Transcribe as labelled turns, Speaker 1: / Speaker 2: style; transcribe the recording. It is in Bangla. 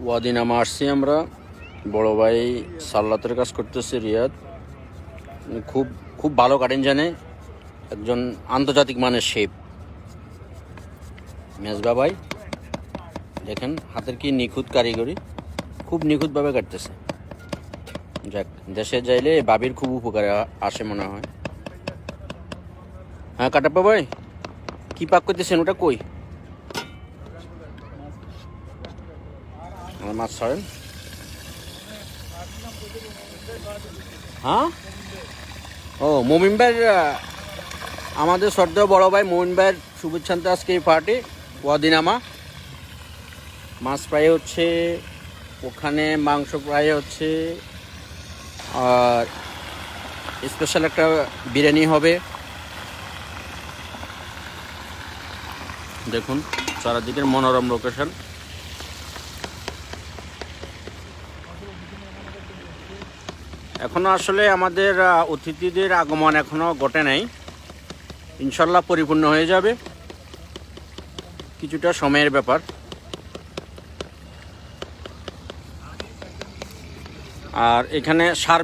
Speaker 1: ওয়াদিনামা আসছি আমরা। বড় ভাই সাল্লাতের কাজ করতেছে রিয়াদ। খুব খুব ভালো কাটিং জানে, একজন আন্তর্জাতিক মানের শেপ। মেজবা ভাই দেখেন হাতের কি নিখুঁত কারিগরি, খুব নিখুঁতভাবে কাটতেছে। যাক, দেশে যাইলে বাবির খুব উপকারে আসে মনে হয়। হ্যাঁ কাটাপ্পা ভাই, কি পাক করতেছেন ওটা? কই আমার মাছ ছাড়েন। হ্যাঁ, ও মমিন ভাইয়ের আমাদের শ্রদ্ধেয় বড় ভাই মমিন ভাইয়ের শুভেচ্ছান্তে আজকে এই পার্টি ওয়াদিনামা। মাছ ফ্রাই হচ্ছে ওখানে, মাংস ফ্রাই হচ্ছে, আর স্পেশাল একটা বিরিয়ানি হবে। দেখুন চারিদিকের মনোরম লোকেশন। এখনো আসলে আমাদের অতিথিদের আগমন এখনো ঘটে নাই, ইনশাল্লাহ পরিপূর্ণ হয়ে যাবে, কিছুটা সময়ের ব্যাপার। আর এখানে সার্বিক